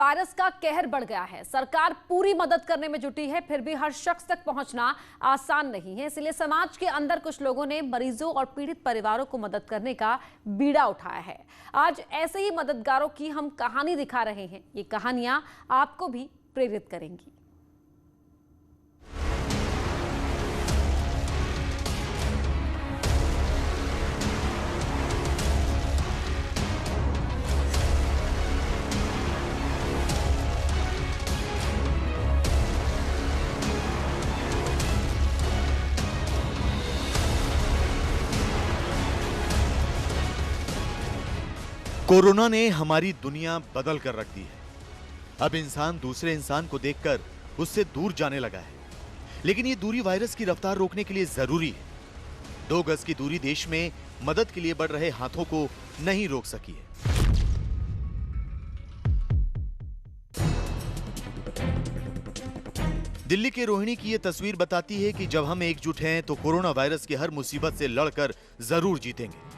Virus का कहर बढ़ गया है। सरकार पूरी मदद करने में जुटी है, फिर भी हर शख्स तक पहुंचना आसान नहीं है। इसलिए समाज के अंदर कुछ लोगों ने मरीजों और पीड़ित परिवारों को मदद करने का बीड़ा उठाया है। आज ऐसे ही मददगारों की हम कहानी दिखा रहे हैं। ये कहानियां आपको भी प्रेरित करेंगी। कोरोना ने हमारी दुनिया बदल कर रख दी है। अब इंसान दूसरे इंसान को देखकर उससे दूर जाने लगा है, लेकिन ये दूरी वायरस की रफ्तार रोकने के लिए जरूरी है। 2 गज की दूरी देश में मदद के लिए बढ़ रहे हाथों को नहीं रोक सकी है। दिल्ली के रोहिणी की यह तस्वीर बताती है कि जब हम एकजुट हैं तो कोरोना वायरस की हर मुसीबत से लड़कर जरूर जीतेंगे।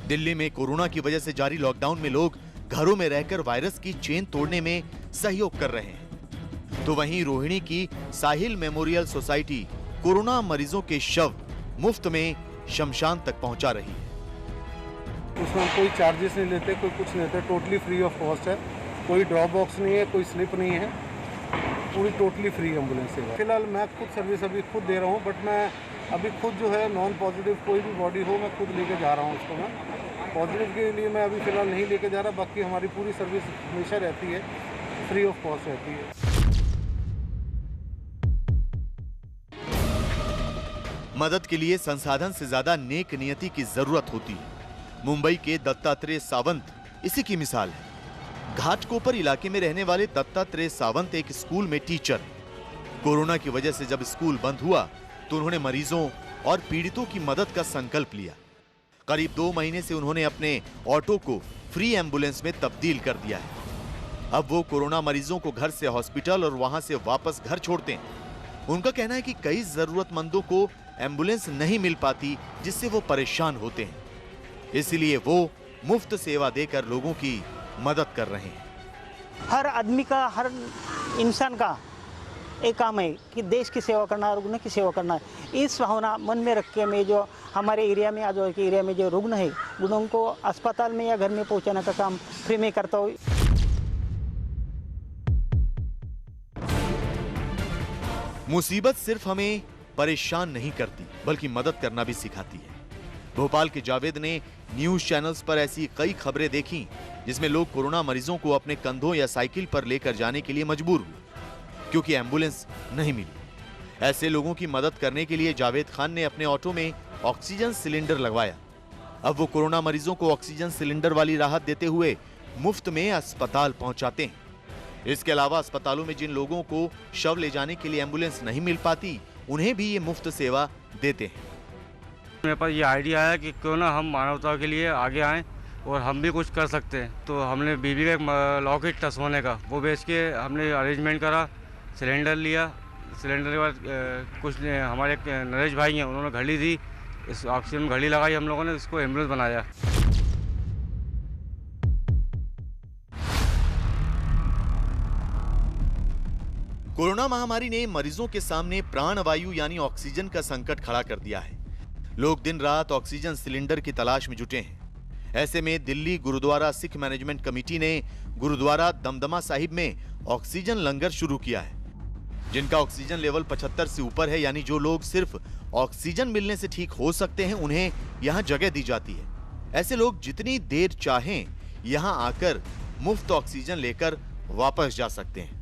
दिल्ली में कोरोना की वजह से जारी लॉकडाउन में लोग घरों में रहकर वायरस की चेन तोड़ने में सहयोग कर रहे हैं, तो वहीं रोहिणी की साहिल मेमोरियल सोसाइटी कोरोना मरीजों के शव मुफ्त में शमशान तक पहुंचा रही है। उसमें कोई चार्जेस नहीं लेते, कोई कुछ नहीं लेते, टोटली फ्री ऑफ कॉस्ट है। कोई ड्रॉप बॉक्स नहीं है, कोई स्लिप नहीं है, पूरी टोटली फ्री एम्बुलेंस सेवा। फिलहाल मैं खुद सर्विस अभी खुद दे रहा हूँ, बट मैं अभी खुद जो है नॉन पॉजिटिव कोई भी बॉडी हो मैं खुद लेके जा रहा हूँ उसको। मैं पॉजिटिव के लिए मैं अभी फिलहाल नहीं लेके जा रहा, बाकी हमारी पूरी सर्विस हमेशा रहती है, फ्री ऑफ कॉस्ट रहती है। मदद के लिए संसाधन से ज्यादा नेक नियति की जरूरत होती है। मुंबई के दत्तात्रेय सावंत इसी की मिसाल है। घाटकोपर इलाके में रहने वाले दत्तात्रेय सावंत एक स्कूल में टीचर हैं। कोरोना की वजह से जब स्कूल बंद हुआ तो उन्होंने मरीजों और पीड़ितों की मदद का संकल्प लिया। करीब 2 महीने से उन्होंने अपने ऑटो को फ्री एम्बुलेंस में तब्दील कर दिया है। अब वो कोरोना मरीजों को घर से हॉस्पिटल और वहां से वापस घर छोड़ते हैं। उनका कहना है कि कई जरूरतमंदों को एम्बुलेंस नहीं मिल पाती, जिससे वो परेशान होते हैं। इसलिए वो मुफ्त सेवा देकर लोगों की मदद कर रहे हैं। हर आदमी का, हर इंसान का एक काम है कि देश की सेवा करना, रुग्ण की सेवा करना। इस भावना मन में रख के मैं जो हमारे एरिया में, आजू के एरिया में जो रुग्ण है, रुग्णों को अस्पताल में या घर में पहुंचाने का काम फ्री में करता हूँ। मुसीबत सिर्फ हमें परेशान नहीं करती, बल्कि मदद करना भी सिखाती है। भोपाल के जावेद ने न्यूज चैनल्स पर ऐसी कई खबरें देखी जिसमें लोग कोरोना मरीजों को अपने कंधों या साइकिल पर लेकर जाने के लिए मजबूर हुए क्योंकि एम्बुलेंस नहीं मिली। ऐसे लोगों की मदद करने के लिए जावेद खान ने अपने ऑटो में ऑक्सीजन सिलेंडर लगवाया। अब वो कोरोना मरीजों को ऑक्सीजन सिलेंडर वाली राहत देते हुए मुफ्त में अस्पताल पहुंचाते हैं। इसके अलावा अस्पतालों में जिन लोगों को शव ले जाने के लिए एम्बुलेंस नहीं मिल पाती, उन्हें भी ये मुफ्त सेवा देते हैं। मेरे पास ये आइडिया आया कि क्यों ना हम मानवता के लिए आगे आएं और हम भी कुछ कर सकते हैं। तो हमने बीबी का एक लॉकेट था सोने का, वो बेच के हमने अरेंजमेंट करा, सिलेंडर लिया। सिलेंडर के बाद कुछ हमारे एक नरेश भाई हैं, उन्होंने घड़ी दी, इस ऑक्सीजन में घड़ी लगाई, हम लोगों ने इसको एम्बुलेंस बनाया। कोरोना महामारी ने मरीजों के सामने प्राणवायु यानी ऑक्सीजन का संकट खड़ा कर दिया है। लोग दिन रात ऑक्सीजन सिलेंडर की तलाश में जुटे हैं। ऐसे में दिल्ली गुरुद्वारा सिख मैनेजमेंट कमेटी ने गुरुद्वारा दमदमा साहिब में ऑक्सीजन लंगर शुरू किया है। जिनका ऑक्सीजन लेवल 75 से ऊपर है, यानी जो लोग सिर्फ ऑक्सीजन मिलने से ठीक हो सकते हैं, उन्हें यहाँ जगह दी जाती है। ऐसे लोग जितनी देर चाहें यहाँ आकर मुफ्त ऑक्सीजन लेकर वापस जा सकते हैं।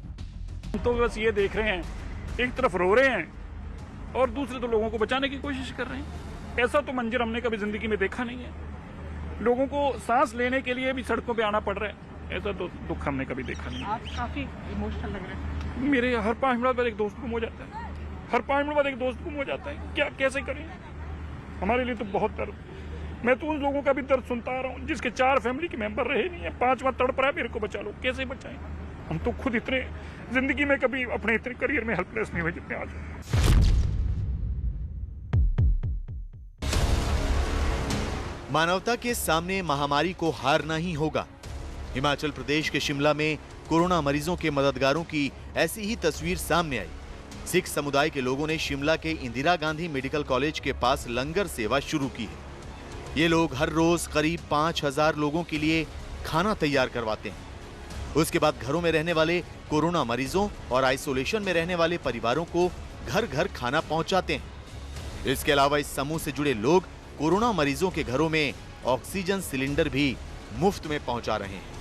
तो बस ये देख रहे हैं, एक तरफ रो रहे हैं और दूसरे तो लोगों को बचाने की कोशिश कर रहे हैं। ऐसा तो मंजर हमने कभी जिंदगी में देखा नहीं है। लोगों को सांस लेने के लिए भी सड़कों पे आना पड़ रहा है, ऐसा तो दुख हमने कभी देखा नहीं। आप काफी इमोशनल लग रहे हैं। मेरे हर 5 मिनट बाद एक दोस्त गुम हो जाता है, हर 5 मिनट बाद एक दोस्त गुम हो जाता है। क्या कैसे करें? हमारे लिए तो बहुत दर्द। मैं तो उन लोगों का भी दर्द सुनता आ रहा हूँ जिसके 4 फैमिली के मेंबर रहे नहीं है, 5वां तड़प रहा है, मेरे को बचा लो। कैसे बचाएं? हम तो खुद इतने जिंदगी में कभी अपने इतने करियर में हेल्पलेस नहीं हुए जितने आज। मानवता के सामने महामारी को हारना ही होगा। हिमाचल प्रदेश के शिमला में कोरोना मरीजों के मददगारों की ऐसी ही तस्वीर सामने आई। सिख समुदाय के लोगों ने शिमला के इंदिरा गांधी मेडिकल कॉलेज के पास लंगर सेवा शुरू की है। ये लोग हर रोज करीब 5000 लोगों के लिए खाना तैयार करवाते हैं। उसके बाद घरों में रहने वाले कोरोना मरीजों और आइसोलेशन में रहने वाले परिवारों को घर घर खाना पहुंचाते हैं। इसके अलावा इस समूह से जुड़े लोग कोरोना मरीजों के घरों में ऑक्सीजन सिलेंडर भी मुफ्त में पहुंचा रहे हैं।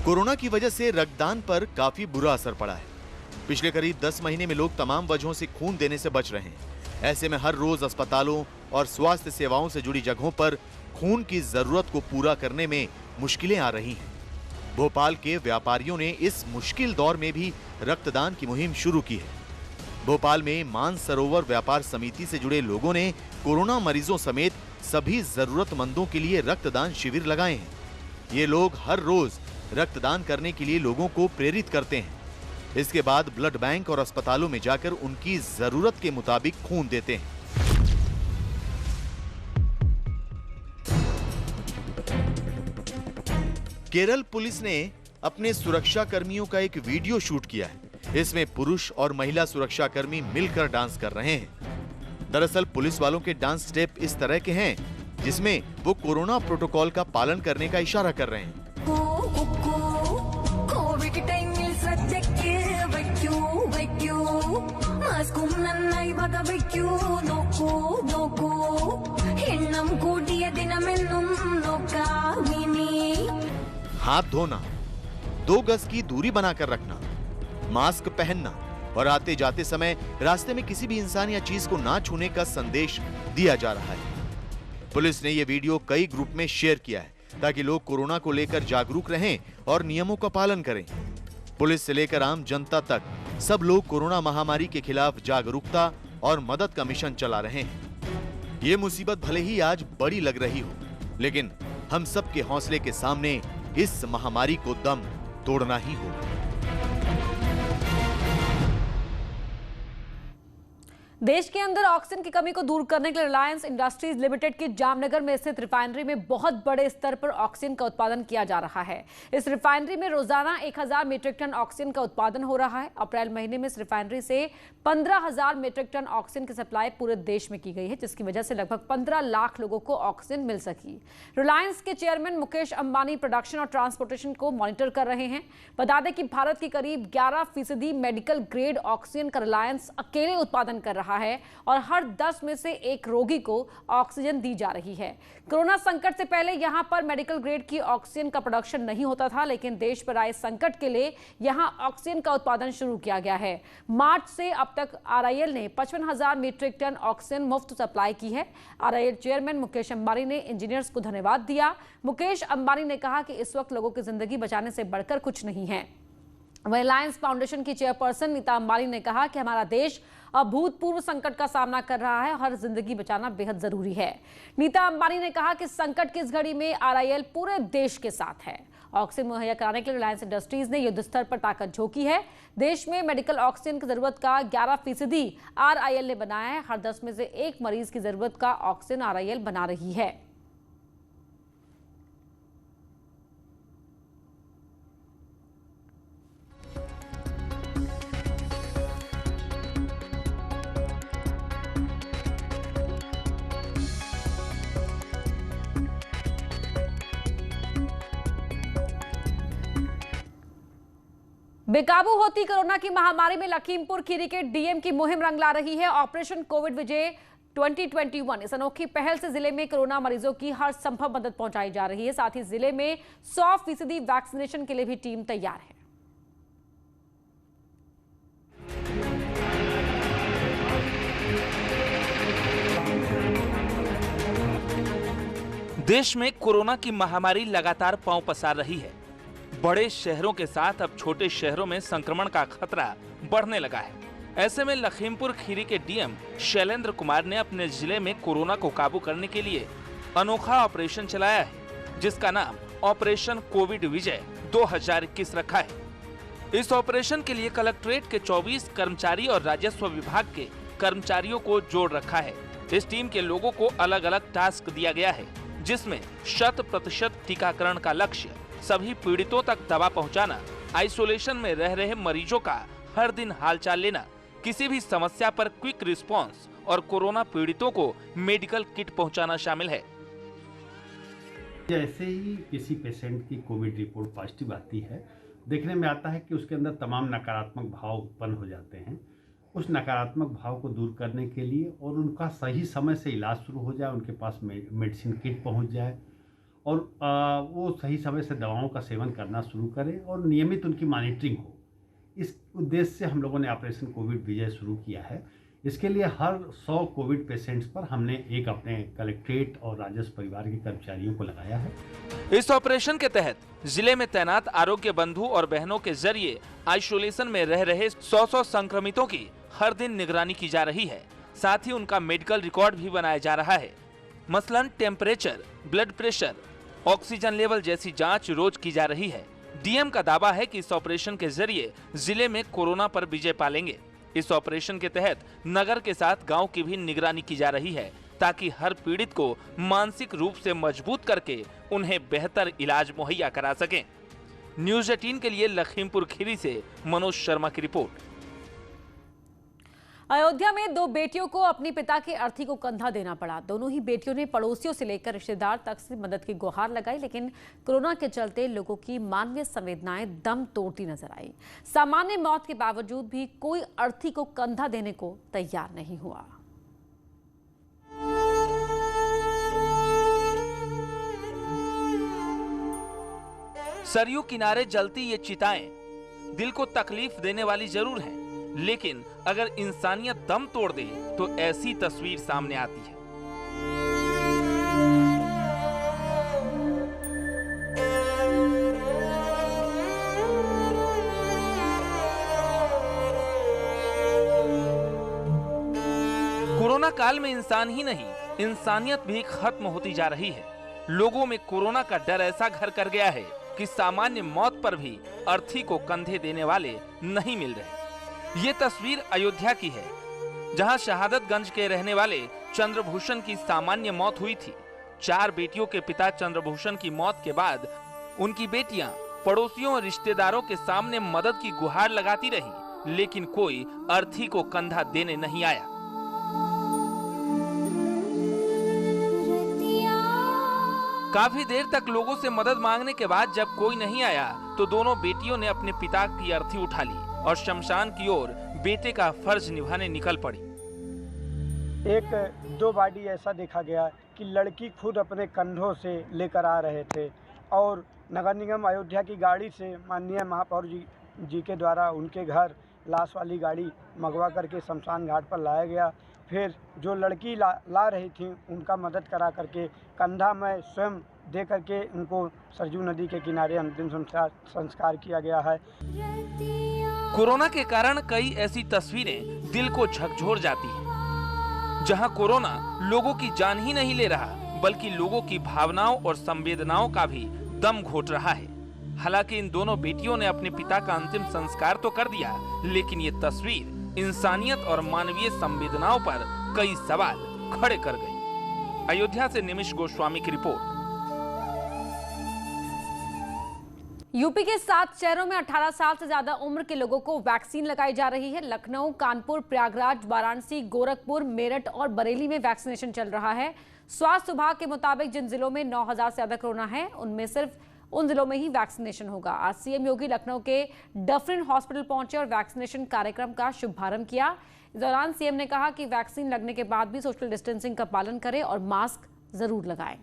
कोरोना की वजह से रक्तदान पर काफी बुरा असर पड़ा है। पिछले करीब 10 महीने में लोग तमाम वजहों से खून देने से बच रहे हैं। ऐसे में हर रोज अस्पतालों और स्वास्थ्य सेवाओं से जुड़ी जगहों पर खून की जरूरत को पूरा करने में मुश्किलें आ रही हैं। भोपाल के व्यापारियों ने इस मुश्किल दौर में भी रक्तदान की मुहिम शुरू की है। भोपाल में मानसरोवर व्यापार समिति से जुड़े लोगों ने कोरोना मरीजों समेत सभी जरूरतमंदों के लिए रक्तदान शिविर लगाए हैं। ये लोग हर रोज रक्तदान करने के लिए लोगों को प्रेरित करते हैं। इसके बाद ब्लड बैंक और अस्पतालों में जाकर उनकी जरूरत के मुताबिक खून देते हैं। केरल पुलिस ने अपने सुरक्षा कर्मियों का एक वीडियो शूट किया है। इसमें पुरुष और महिला सुरक्षा कर्मी मिलकर डांस कर रहे हैं। दरअसल पुलिस वालों के डांस स्टेप इस तरह के हैं जिसमें वो कोरोना प्रोटोकॉल का पालन करने का इशारा कर रहे हैं। हाथ धोना, 2 गज की दूरी बनाकर रखना, मास्क पहनना और आते जाते समय रास्ते में किसी भी इंसान या चीज को ना छूने का संदेश दिया जा रहा है। पुलिस ने यह वीडियो कई ग्रुप में शेयर किया है ताकि लोग कोरोना को लेकर जागरूक रहें और नियमों का पालन करें। पुलिस से लेकर आम जनता तक सब लोग कोरोना महामारी के खिलाफ जागरूकता और मदद का मिशन चला रहे हैं। ये मुसीबत भले ही आज बड़ी लग रही हो, लेकिन हम सब के हौसले के सामने इस महामारी को दम तोड़ना ही होगा। देश के अंदर ऑक्सीजन की कमी को दूर करने के लिए रिलायंस इंडस्ट्रीज लिमिटेड की जामनगर में स्थित रिफाइनरी में बहुत बड़े स्तर पर ऑक्सीजन का उत्पादन किया जा रहा है। इस रिफाइनरी में रोजाना 1000 मीट्रिक टन ऑक्सीजन का उत्पादन हो रहा है। अप्रैल महीने में इस रिफाइनरी से 15000 मीट्रिक टन ऑक्सीजन की सप्लाई पूरे देश में की गई है, जिसकी वजह से लगभग 15 लाख लोगों को ऑक्सीजन मिल सकी। रिलायंस के चेयरमैन मुकेश अंबानी प्रोडक्शन और ट्रांसपोर्टेशन को मॉनिटर कर रहे हैं। बता दें कि भारत की करीब 11% मेडिकल ग्रेड ऑक्सीजन का रिलायंस अकेले उत्पादन कर रहा है और हर 10 में से 1 रोगी को ऑक्सीजन दी जा रही है। कोरोना संकट से पहले यहां पर मेडिकल ग्रेड की ऑक्सीजन का प्रोडक्शन नहीं होता था, लेकिन देश पर आए संकट के लिए यहां ऑक्सीजन का उत्पादन शुरू किया गया है। मार्च से अब तक आरआईएल ने 55,000 मीट्रिक टन ऑक्सीजन मुफ्त सप्लाई की है। आरआईएल चेयरमैन मुकेश अंबानी ने इंजीनियर्स को धन्यवाद दिया। मुकेश अंबानी ने कहा कि इस वक्त लोगों की जिंदगी बचाने से बढ़कर कुछ नहीं है। रिलायंस फाउंडेशन की चेयरपर्सन नीता अंबानी ने कहा कि हमारा देश अभूतपूर्व संकट का सामना कर रहा है, हर जिंदगी बचाना बेहद जरूरी है। नीता अंबानी ने कहा कि संकट की इस घड़ी में आरआईएल पूरे देश के साथ है। ऑक्सीजन मुहैया कराने के लिए रिलायंस इंडस्ट्रीज ने युद्ध स्तर पर ताकत झोंकी है। देश में मेडिकल ऑक्सीजन की जरूरत का 11% आरआईएल ने बनाया है। हर 10 में से 1 मरीज की जरूरत का ऑक्सीजन आरआईएल बना रही है। बेकाबू होती कोरोना की महामारी में लखीमपुर खीरी के डीएम की मुहिम रंग ला रही है। ऑपरेशन कोविड विजय 2021 इस अनोखी पहल से जिले में कोरोना मरीजों की हर संभव मदद पहुंचाई जा रही है। साथ ही जिले में 100% वैक्सीनेशन के लिए भी टीम तैयार है। देश में कोरोना की महामारी लगातार पांव पसार रही है। बड़े शहरों के साथ अब छोटे शहरों में संक्रमण का खतरा बढ़ने लगा है। ऐसे में लखीमपुर खीरी के डीएम शैलेंद्र कुमार ने अपने जिले में कोरोना को काबू करने के लिए अनोखा ऑपरेशन चलाया है, जिसका नाम ऑपरेशन कोविड विजय 2021 रखा है। इस ऑपरेशन के लिए कलेक्ट्रेट के 24 कर्मचारी और राजस्व विभाग के कर्मचारियों को जोड़ रखा है। इस टीम के लोगों को अलग अलग टास्क दिया गया है, जिसमें 100% टीकाकरण का लक्ष्य, सभी पीड़ितों तक दवा पहुंचाना, आइसोलेशन में रह रहे मरीजों का हर दिन हालचाल लेना, किसी भी समस्या पर क्विक रिस्पांस और कोरोना पीड़ितों को मेडिकल किट पहुंचाना शामिल है। जैसे ही किसी पेशेंट की कोविड रिपोर्ट पॉजिटिव आती है, देखने में आता है कि उसके अंदर तमाम नकारात्मक भाव उत्पन्न हो जाते हैं। उस नकारात्मक भाव को दूर करने के लिए और उनका सही समय से इलाज शुरू हो जाए, उनके पास मेडिसिन किट पहुंच जाए और वो सही समय से दवाओं का सेवन करना शुरू करें और नियमित उनकी मॉनिटरिंग हो। इस उद्देश्य से हम लोगों ने ऑपरेशन कोविड विजय शुरू किया है। इसके लिए हर 100 कोविड पेशेंट्स पर हमने एक अपने कलेक्ट्रेट और राजस्व परिवार के कर्मचारियों को लगाया है। इस ऑपरेशन के तहत जिले में तैनात आरोग्य बंधु और बहनों के जरिए आइसोलेशन में रह रहे 100 संक्रमितों की हर दिन निगरानी की जा रही है। साथ ही उनका मेडिकल रिकॉर्ड भी बनाया जा रहा है। मसलन temperature, blood pressure, oxygen level जैसी जांच रोज की जा रही है। डीएम का दावा है कि इस ऑपरेशन के जरिए जिले में कोरोना पर विजय पालेंगे। इस ऑपरेशन के तहत नगर के साथ गांव की भी निगरानी की जा रही है, ताकि हर पीड़ित को मानसिक रूप से मजबूत करके उन्हें बेहतर इलाज मुहैया करा सकें। न्यूज़ 18 के लिए लखीमपुर खीरी से मनोज शर्मा की रिपोर्ट। अयोध्या में 2 बेटियों को अपनी पिता की अर्थी को कंधा देना पड़ा। दोनों ही बेटियों ने पड़ोसियों से लेकर रिश्तेदार तक से मदद की गुहार लगाई, लेकिन कोरोना के चलते लोगों की मानवीय संवेदनाएं दम तोड़ती नजर आई। सामान्य मौत के बावजूद भी कोई अर्थी को कंधा देने को तैयार नहीं हुआ। सरयू किनारे जलती ये चिताएं दिल को तकलीफ देने वाली जरूर हैं, लेकिन अगर इंसानियत दम तोड़ दे तो ऐसी तस्वीर सामने आती है। कोरोना काल में इंसान ही नहीं, इंसानियत भी खत्म होती जा रही है। लोगों में कोरोना का डर ऐसा घर कर गया है कि सामान्य मौत पर भी अर्थी को कंधे देने वाले नहीं मिल रहे। ये तस्वीर अयोध्या की है, जहां शहादतगंज के रहने वाले चंद्रभूषण की सामान्य मौत हुई थी। 4 बेटियों के पिता चंद्रभूषण की मौत के बाद उनकी बेटियां पड़ोसियों और रिश्तेदारों के सामने मदद की गुहार लगाती रही, लेकिन कोई अर्थी को कंधा देने नहीं आया। काफी देर तक लोगों से मदद मांगने के बाद जब कोई नहीं आया तो दोनों बेटियों ने अपने पिता की अर्थी उठा ली और शमशान की ओर बेटे का फर्ज निभाने निकल पड़ी। 1-2 बारी ऐसा देखा गया कि लड़की खुद अपने कंधों से लेकर आ रहे थे और नगर निगम अयोध्या की गाड़ी से माननीय महापौर जी के द्वारा उनके घर लाश वाली गाड़ी मंगवा करके शमशान घाट पर लाया गया। फिर जो लड़की ला रही थी उनका मदद करा करके कंधा में स्वयं दे करके उनको सरजू नदी के किनारे अंतिम संस्कार किया गया है। कोरोना के कारण कई ऐसी तस्वीरें दिल को झकझोर जाती हैं, जहां कोरोना लोगों की जान ही नहीं ले रहा, बल्कि लोगों की भावनाओं और संवेदनाओं का भी दम घोट रहा है। हालांकि इन दोनों बेटियों ने अपने पिता का अंतिम संस्कार तो कर दिया, लेकिन ये तस्वीर इंसानियत और मानवीय संवेदनाओं पर कई सवाल खड़े कर गई। अयोध्या से निमिष गोस्वामी की रिपोर्ट। यूपी के 7 शहरों में 18 साल से ज्यादा उम्र के लोगों को वैक्सीन लगाई जा रही है। लखनऊ, कानपुर, प्रयागराज, वाराणसी, गोरखपुर, मेरठ और बरेली में वैक्सीनेशन चल रहा है। स्वास्थ्य विभाग के मुताबिक जिन जिलों में 9,000 से ज्यादा कोरोना है, उनमें सिर्फ उन जिलों में ही वैक्सीनेशन होगा। आज सीएम योगी लखनऊ के डफरिन हॉस्पिटल पहुंचे और वैक्सीनेशन कार्यक्रम का शुभारंभ किया। इस दौरान सीएम ने कहा कि वैक्सीन लगने के बाद भी सोशल डिस्टेंसिंग का पालन करें और मास्क जरूर लगाएं।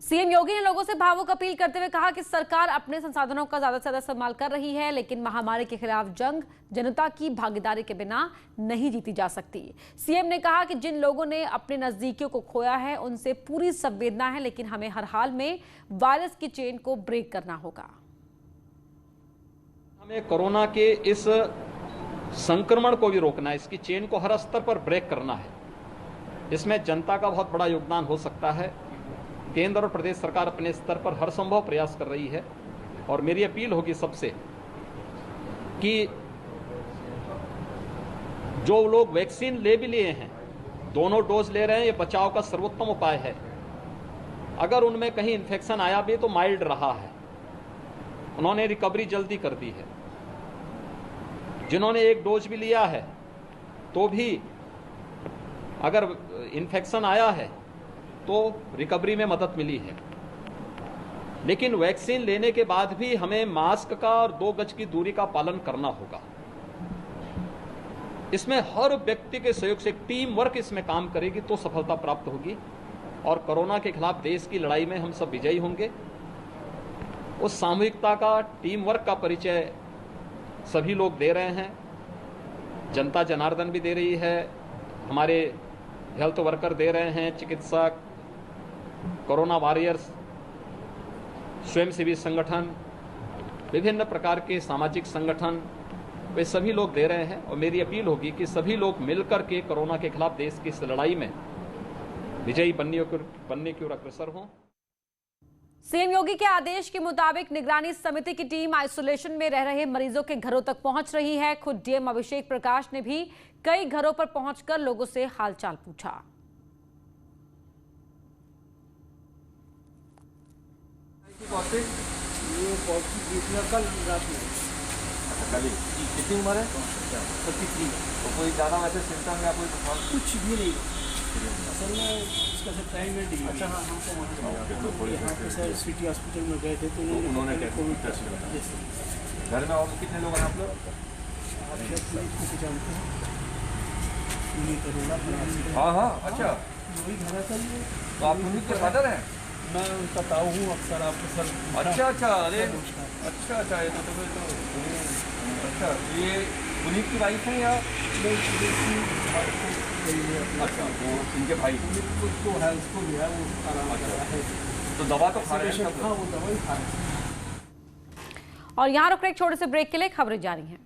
सीएम योगी ने लोगों से भावुक अपील करते हुए कहा कि सरकार अपने संसाधनों का ज्यादा से ज्यादा इस्तेमाल कर रही है, लेकिन महामारी के खिलाफ जंग जनता की भागीदारी के बिना नहीं जीती जा सकती। सीएम ने कहा कि जिन लोगों ने अपने नजदीकियों को खोया है उनसे पूरी संवेदना है, लेकिन हमें हर हाल में वायरस की चेन को ब्रेक करना होगा। हमें कोरोना के इस संक्रमण को भी रोकना है, इसकी चेन को हर स्तर पर ब्रेक करना है। इसमें जनता का बहुत बड़ा योगदान हो सकता है। केंद्र और प्रदेश सरकार अपने स्तर पर हर संभव प्रयास कर रही है और मेरी अपील होगी सबसे कि जो लोग वैक्सीन ले भी लिए हैं दोनों डोज ले रहे हैं, ये बचाव का सर्वोत्तम उपाय है। अगर उनमें कहीं इन्फेक्शन आया भी तो माइल्ड रहा है, उन्होंने रिकवरी जल्दी कर दी है। जिन्होंने एक डोज भी लिया है तो भी अगर इन्फेक्शन आया है तो रिकवरी में मदद मिली है। लेकिन वैक्सीन लेने के बाद भी हमें मास्क का और 2 गज की दूरी का पालन करना होगा। इसमें हर व्यक्ति के सहयोग से टीम वर्क इसमें काम करेगी तो सफलता प्राप्त होगी और कोरोना के खिलाफ देश की लड़ाई में हम सब विजयी होंगे। उस सामूहिकता का, टीम वर्क का परिचय सभी लोग दे रहे हैं। जनता जनार्दन भी दे रही है, हमारे हेल्थ वर्कर दे रहे हैं, चिकित्सक, कोरोना वॉरियर्स, स्वयंसेवी संगठन, विभिन्न प्रकार के सामाजिक संगठन, वे सभी लोग दे रहे हैं। और मेरी अपील होगी कि सभी लोग मिलकर के कोरोना के खिलाफ देश की इस लड़ाई में विजयी बनने की ओर अग्रसर हों। सीएम योगी के आदेश के मुताबिक निगरानी समिति की टीम आइसोलेशन में रह रहे मरीजों के घरों तक पहुंच रही है। खुद डीएम अभिषेक प्रकाश ने भी कई घरों पर पहुंचकर लोगों से हालचाल पूछा। कल रात में कितनी उम्र है? 33। तो कोई ज़्यादा वैसे सिम्टम या कोई कुछ भी नहीं असल में इसका सर टाइम में डिग्री। अच्छा, हाँ, हमको यहाँ पे सर सिटी हॉस्पिटल में गए थे तो उन्होंने कोविड टेस्ट किया। घर में और कितने लोग हैं आप लोग? आप जानते हैं? हाँ हाँ, अच्छा, वही घर है सर। तो आप उन्हीं के फादर हैं? मैं उनका ताऊ हूँ अक्सर आपको सर। अच्छा अच्छा, अरे अच्छा अच्छा, ये तो अच्छा, ये पुनीत की वाइफ है या? अच्छा, वो इनके भाई उसको है, उसको भी है, वो आराम कर रहा है। तो दवा तो खा रहे हैं? हाँ, वो दवा ही खा रहे हैं। और यहाँ रुक रहे एक छोटे से ब्रेक के लिए खबरें जारी हैं।